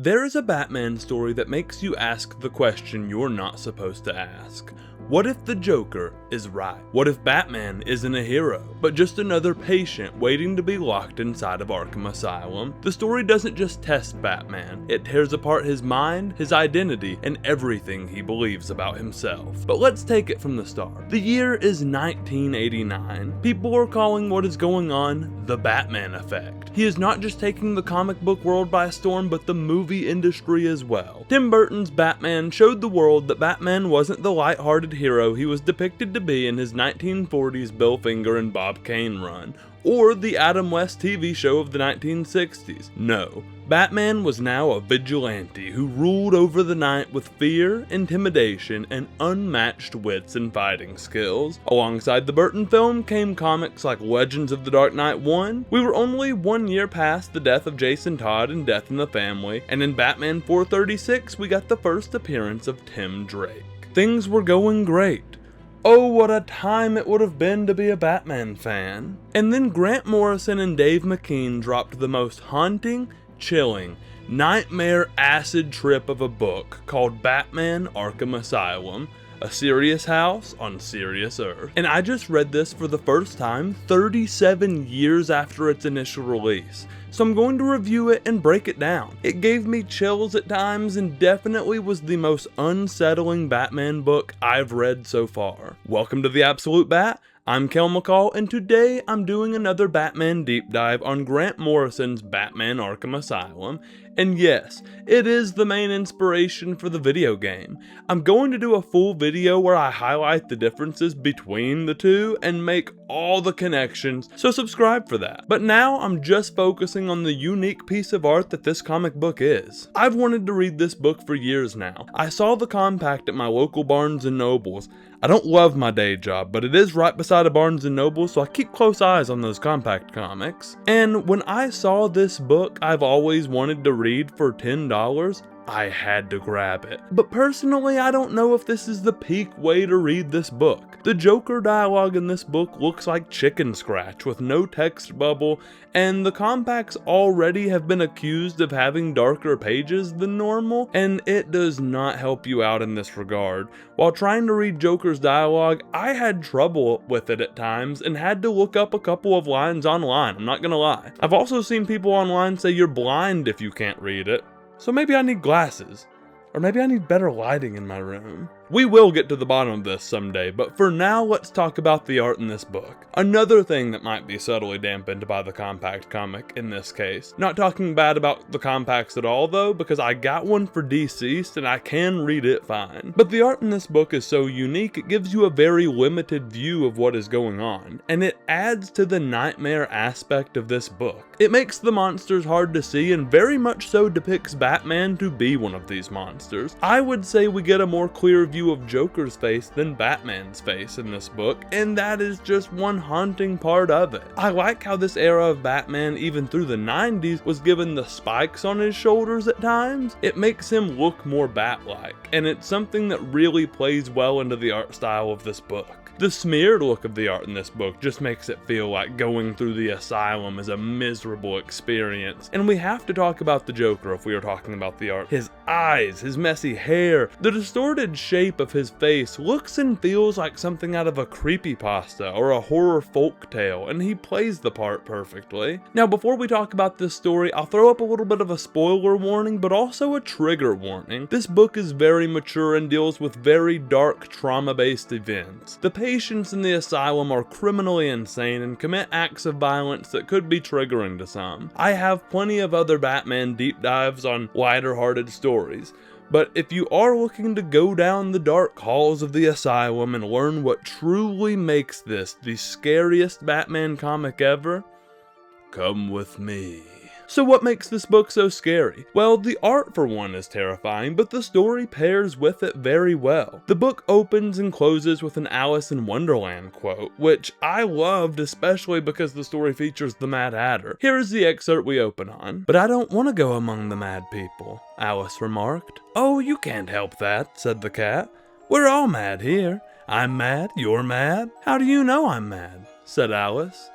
There is a Batman story that makes you ask the question you're not supposed to ask. What if the Joker is right? What if Batman isn't a hero, but just another patient waiting to be locked inside of Arkham Asylum? The story doesn't just test Batman, it tears apart his mind, his identity, and everything he believes about himself. But let's take it from the start. The year is 1989. People are calling what is going on the Batman effect. He is not just taking the comic book world by storm, but the movie industry as well. Tim Burton's Batman showed the world that Batman wasn't the lighthearted hero he was depicted to be in his 1940s Bill Finger and Bob Kane run, or the Adam West TV show of the 1960s. No, Batman was now a vigilante who ruled over the night with fear, intimidation, and unmatched wits and fighting skills. Alongside the Burton film came comics like Legends of the Dark Knight 1. We were only 1 year past the death of Jason Todd and Death in the Family, and in Batman 436 we got the first appearance of Tim Drake. Things were going great. Oh, what a time it would have been to be a Batman fan. And then Grant Morrison and Dave McKean dropped the most haunting, chilling, nightmare acid trip of a book called Batman Arkham Asylum, a serious house on serious earth. And I just read this for the first time 37 years after its initial release, so I'm going to review it and break it down. It gave me chills at times and definitely was the most unsettling Batman book I've read so far. Welcome to the Absolute Bat. I'm Kel McCall, and today I'm doing another Batman deep dive on Grant Morrison's Batman Arkham Asylum. And yes, it is the main inspiration for the video game. I'm going to do a full video where I highlight the differences between the two and make all the connections, so subscribe for that. But now I'm just focusing on the unique piece of art that this comic book is. I've wanted to read this book for years now. I saw the compact at my local Barnes & Nobles. I don't love my day job, but it is right beside a Barnes & Noble, so I keep close eyes on those compact comics. And when I saw this book I've always wanted to read for $10, I had to grab it. But personally, I don't know if this is the peak way to read this book. The Joker dialogue in this book looks like chicken scratch with no text bubble, and the compacts already have been accused of having darker pages than normal, and it does not help you out in this regard. While trying to read Joker's dialogue, I had trouble with it at times and had to look up a couple of lines online, I'm not gonna lie. I've also seen people online say you're blind if you can't read it. So maybe I need glasses, or maybe I need better lighting in my room. We will get to the bottom of this someday, but for now let's talk about the art in this book. Another thing that might be subtly dampened by the compact comic in this case. Not talking bad about the compacts at all though, because I got one for Deceased and I can read it fine. But the art in this book is so unique, it gives you a very limited view of what is going on, and it adds to the nightmare aspect of this book. It makes the monsters hard to see and very much so depicts Batman to be one of these monsters. I would say we get a more clear view of Joker's face than Batman's face in this book, and that is just one haunting part of it. I like how this era of Batman, even through the 90s, was given the spikes on his shoulders at times. It makes him look more bat-like, and it's something that really plays well into the art style of this book. The smeared look of the art in this book just makes it feel like going through the asylum is a miserable experience. And we have to talk about the Joker if we are talking about the art. His eyes, his messy hair, the distorted shape of his face looks and feels like something out of a creepypasta or a horror folktale, and he plays the part perfectly. Now before we talk about this story, I'll throw up a little bit of a spoiler warning, but also a trigger warning. This book is very mature and deals with very dark trauma-based events. The patients in the asylum are criminally insane and commit acts of violence that could be triggering to some. I have plenty of other Batman deep dives on lighter-hearted stories, but if you are looking to go down the dark halls of the asylum and learn what truly makes this the scariest Batman comic ever, come with me. So what makes this book so scary? Well, the art for one is terrifying, but the story pairs with it very well. The book opens and closes with an Alice in Wonderland quote, which I loved especially because the story features the Mad Hatter. Here is the excerpt we open on. "But I don't want to go among the mad people," Alice remarked. "Oh, you can't help that," said the cat. "We're all mad here. I'm mad, you're mad. How do you know I'm mad?" said Alice.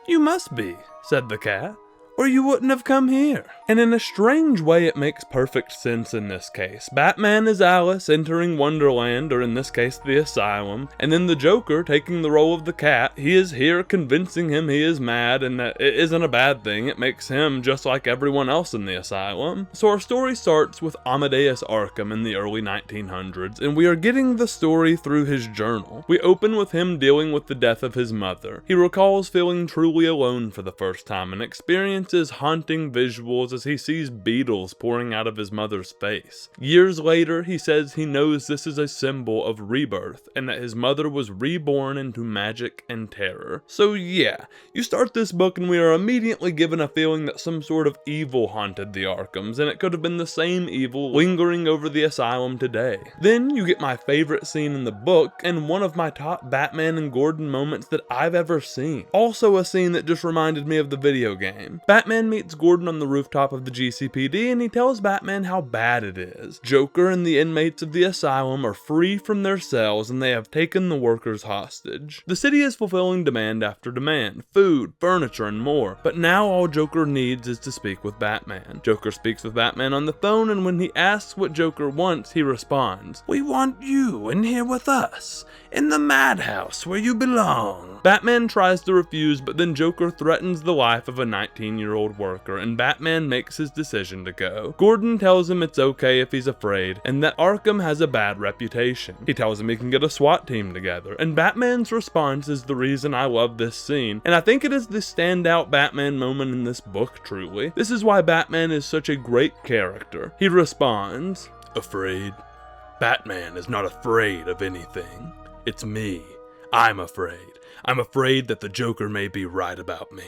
"You must be," said the cat. or you wouldn't have come here. And in a strange way, it makes perfect sense in this case. Batman is Alice entering Wonderland, or in this case, the Asylum, and then the Joker taking the role of the cat. He is here convincing him he is mad and that it isn't a bad thing. It makes him just like everyone else in the Asylum. So our story starts with Amadeus Arkham in the early 1900s, and we are getting the story through his journal. We open with him dealing with the death of his mother. He recalls feeling truly alone for the first time and experiences haunting visuals as he sees beetles pouring out of his mother's face. Years later, he says he knows this is a symbol of rebirth and that his mother was reborn into magic and terror. So yeah, you start this book and we are immediately given a feeling that some sort of evil haunted the Arkhams, and it could have been the same evil lingering over the Asylum today. Then you get my favorite scene in the book and one of my top Batman and Gordon moments that I've ever seen. Also a scene that just reminded me of the video game. Batman meets Gordon on the rooftop of the GCPD and he tells Batman how bad it is. Joker and the inmates of the Asylum are free from their cells and they have taken the workers hostage. The city is fulfilling demand after demand, food, furniture, and more, but now all Joker needs is to speak with Batman. Joker speaks with Batman on the phone, and when he asks what Joker wants, he responds, "We want you in here with us, in the madhouse where you belong." Batman tries to refuse, but then Joker threatens the life of a 19-year-old worker, and Batman makes his decision to go. Gordon tells him it's okay if he's afraid, and that Arkham has a bad reputation. He tells him he can get a SWAT team together, and Batman's response is the reason I love this scene, and I think it is the standout Batman moment in this book, truly. This is why Batman is such a great character. He responds, "Afraid? Batman is not afraid of anything. It's me. I'm afraid. I'm afraid that the Joker may be right about me.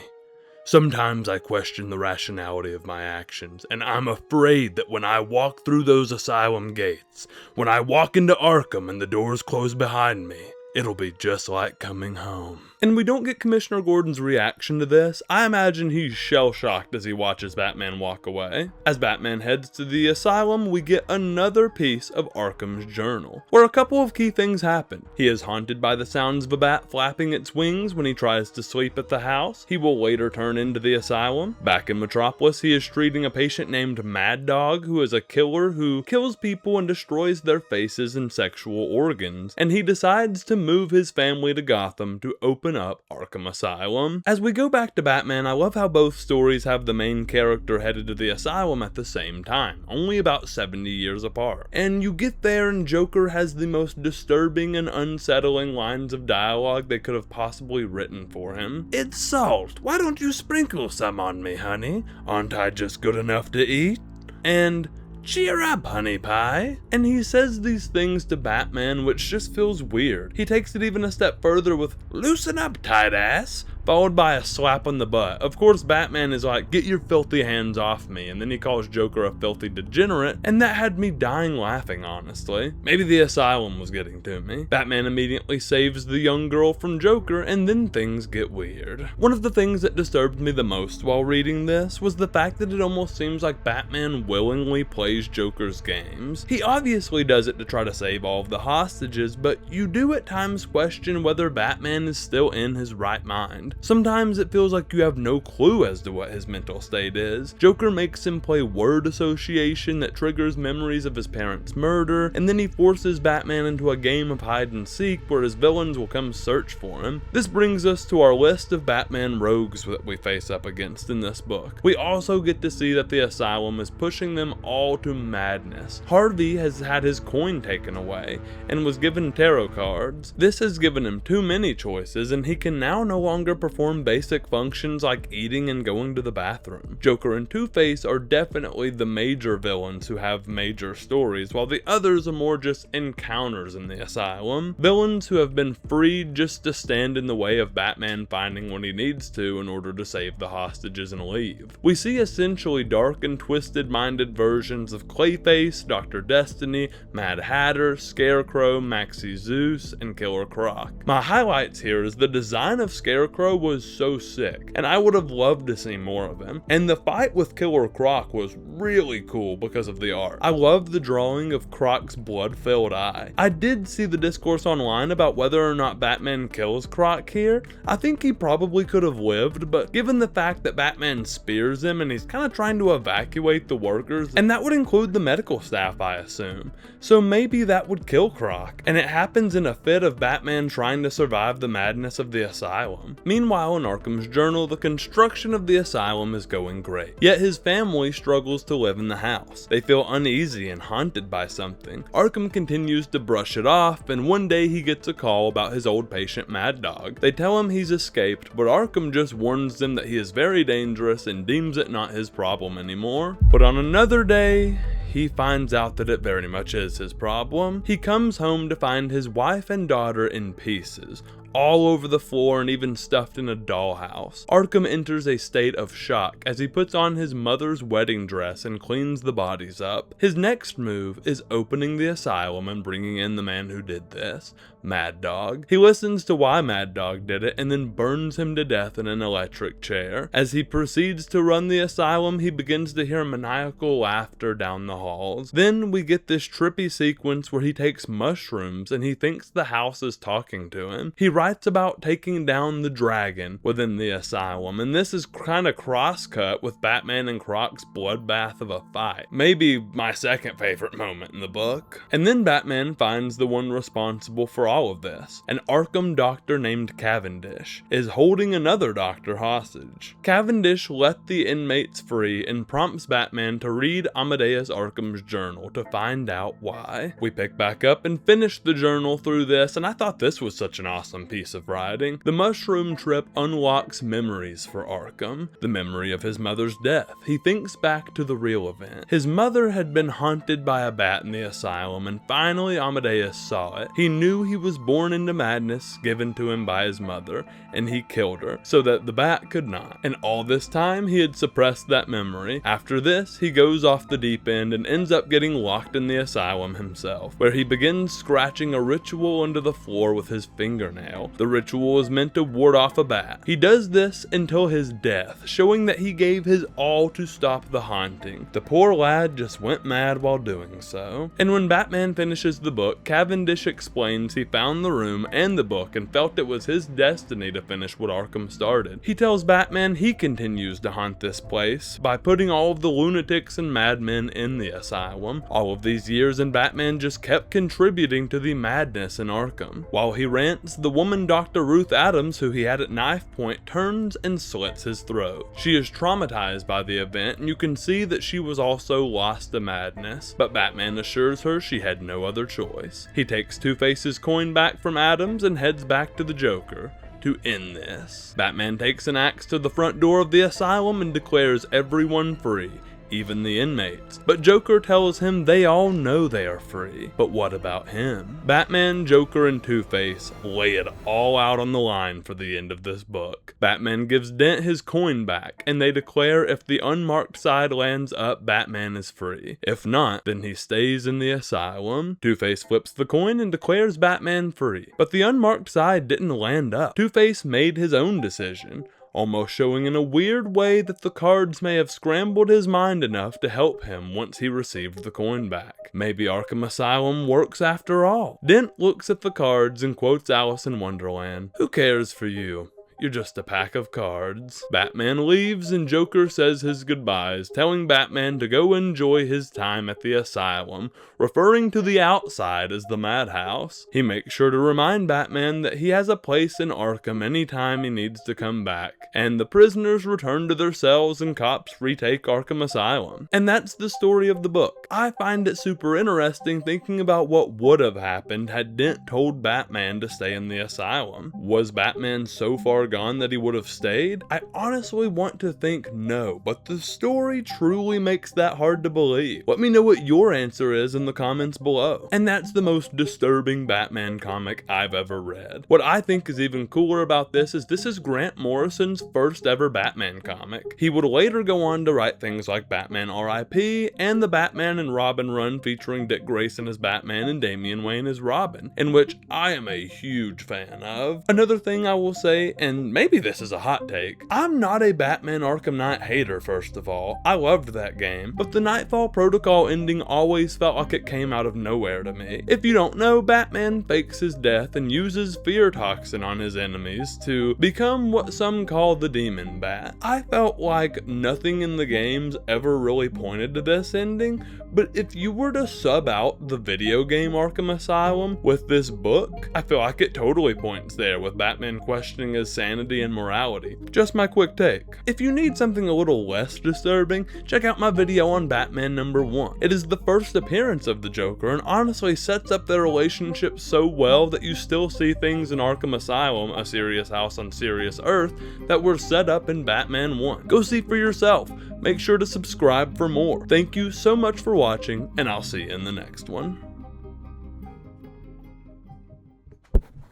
Sometimes I question the rationality of my actions, and I'm afraid that when I walk through those asylum gates, when I walk into Arkham and the doors close behind me, it'll be just like coming home." And we don't get Commissioner Gordon's reaction to this. I imagine he's shell-shocked as he watches Batman walk away. As Batman heads to the Asylum, we get another piece of Arkham's journal, where a couple of key things happen. He is haunted by the sounds of a bat flapping its wings when he tries to sleep at the house. He will later turn into the Asylum. Back in Metropolis, he is treating a patient named Mad Dog, who is a killer who kills people and destroys their faces and sexual organs, and he decides to move his family to Gotham to open up Arkham Asylum. As we go back to Batman, I love how both stories have the main character headed to the Asylum at the same time, only about 70 years apart. And you get there and Joker has the most disturbing and unsettling lines of dialogue they could have possibly written for him. "It's salt. Why don't you sprinkle some on me, honey? Aren't I just good enough to eat?" And "Cheer up, honey pie." And he says these things to Batman, which just feels weird. He takes it even a step further with "Loosen up, tight ass," followed by a slap on the butt. Of course, Batman is like, "Get your filthy hands off me," and then he calls Joker a filthy degenerate, and that had me dying laughing, honestly. Maybe the Asylum was getting to me. Batman immediately saves the young girl from Joker, and then things get weird. One of the things that disturbed me the most while reading this was the fact that it almost seems like Batman willingly plays Joker's games. He obviously does it to try to save all of the hostages, but you do at times question whether Batman is still in his right mind. Sometimes it feels like you have no clue as to what his mental state is. Joker makes him play word association that triggers memories of his parents' murder, and then he forces Batman into a game of hide and seek where his villains will come search for him. This brings us to our list of Batman rogues that we face up against in this book. We also get to see that the Asylum is pushing them all to madness. Harvey has had his coin taken away and was given tarot cards. This has given him too many choices, and he can now no longer perform basic functions like eating and going to the bathroom. Joker and Two-Face are definitely the major villains who have major stories, while the others are more just encounters in the Asylum. Villains who have been freed just to stand in the way of Batman finding what he needs to in order to save the hostages and leave. We see essentially dark and twisted-minded versions of Clayface, Dr. Destiny, Mad Hatter, Scarecrow, Maxie Zeus, and Killer Croc. My highlights here is the design of Scarecrow hero was so sick, and I would have loved to see more of him. And the fight with Killer Croc was really cool because of the art. I loved the drawing of Croc's blood-filled eye. I did see the discourse online about whether or not Batman kills Croc here. I think he probably could have lived, but given the fact that Batman spears him and he's kind of trying to evacuate the workers, and that would include the medical staff, I assume. So maybe that would kill Croc, and it happens in a fit of Batman trying to survive the madness of the asylum. Meanwhile, in Arkham's journal, the construction of the asylum is going great, yet his family struggles to live in the house. They feel uneasy and haunted by something. Arkham continues to brush it off, and one day he gets a call about his old patient Mad Dog. They tell him he's escaped, but Arkham just warns them that he is very dangerous and deems it not his problem anymore. But on another day, he finds out that it very much is his problem. He comes home to find his wife and daughter in pieces, all over the floor and even stuffed in a dollhouse. Arkham enters a state of shock as he puts on his mother's wedding dress and cleans the bodies up. His next move is opening the asylum and bringing in the man who did this, Mad Dog. He listens to why Mad Dog did it and then burns him to death in an electric chair. As he proceeds to run the asylum, he begins to hear maniacal laughter down the halls. Then we get this trippy sequence where he takes mushrooms and he thinks the house is talking to him. He writes about taking down the dragon within the asylum, and this is kind of cross-cut with Batman and Croc's bloodbath of a fight. Maybe my second favorite moment in the book. And then Batman finds the one responsible for all of this. An Arkham doctor named Cavendish is holding another doctor hostage. Cavendish let the inmates free and prompts Batman to read Amadeus Arkham's journal to find out why. We pick back up and finish the journal through this, and I thought this was such an awesome piece of writing. The mushroom trip unlocks memories for Arkham. The memory of his mother's death. He thinks back to the real event. His mother had been haunted by a bat in the asylum, and finally Amadeus saw it. He knew he was born into madness given to him by his mother, and he killed her so that the bat could not. And all this time he had suppressed that memory. After this, he goes off the deep end and ends up getting locked in the asylum himself, where he begins scratching a ritual into the floor with his fingernail. The ritual is meant to ward off a bat. He does this until his death, showing that he gave his all to stop the haunting. The poor lad just went mad while doing so. And when Batman finishes the book, Cavendish explains he found the room and the book and felt it was his destiny to finish what Arkham started. He tells Batman he continues to haunt this place by putting all of the lunatics and madmen in the asylum. All of these years, and Batman just kept contributing to the madness in Arkham. While he rants, the woman Dr. Ruth Adams, who he had at knife point, turns and slits his throat. She is traumatized by the event, and you can see that she was also lost to madness, but Batman assures her she had no other choice. He takes Two-Face's coin back from Adams and heads back to the Joker to end this. Batman takes an axe to the front door of the asylum and declares everyone free, even the inmates. But Joker tells him they all know they are free. But what about him? Batman, Joker, and Two-Face lay it all out on the line for the end of this book. Batman gives Dent his coin back, and they declare if the unmarked side lands up, Batman is free. If not, then he stays in the asylum. Two-Face flips the coin and declares Batman free. But the unmarked side didn't land up. Two-Face made his own decision, almost showing in a weird way that the cards may have scrambled his mind enough to help him once he received the coin back. Maybe Arkham Asylum works after all. Dent looks at the cards and quotes Alice in Wonderland, "Who cares for you? You're just a pack of cards." Batman leaves and Joker says his goodbyes, telling Batman to go enjoy his time at the asylum, referring to the outside as the madhouse. He makes sure to remind Batman that he has a place in Arkham anytime he needs to come back, and the prisoners return to their cells and cops retake Arkham Asylum. And that's the story of the book. I find it super interesting thinking about what would have happened had Dent told Batman to stay in the asylum. Was Batman so far gone that he would have stayed? I honestly want to think no, but the story truly makes that hard to believe. Let me know what your answer is in the comments below. And that's the most disturbing Batman comic I've ever read. What I think is even cooler about this is Grant Morrison's first ever Batman comic. He would later go on to write things like Batman R.I.P. and the Batman and Robin run featuring Dick Grayson as Batman and Damian Wayne as Robin, in which I am a huge fan of. Another thing I will say, and and maybe this is a hot take, I'm not a Batman Arkham Knight hater first of all. I loved that game, but the Nightfall Protocol ending always felt like it came out of nowhere to me. If you don't know, Batman fakes his death and uses fear toxin on his enemies to become what some call the Demon Bat. I felt like nothing in the games ever really pointed to this ending, but if you were to sub out the video game Arkham Asylum with this book, I feel like it totally points there, with Batman questioning his sanity and morality. Just my quick take. If you need something a little less disturbing, check out my video on Batman #1. It is the first appearance of the Joker and honestly sets up their relationship so well that you still see things in Arkham Asylum, a serious house on serious Earth, that were set up in Batman 1. Go see for yourself. Make sure to subscribe for more. Thank you so much for watching, and I'll see you in the next one.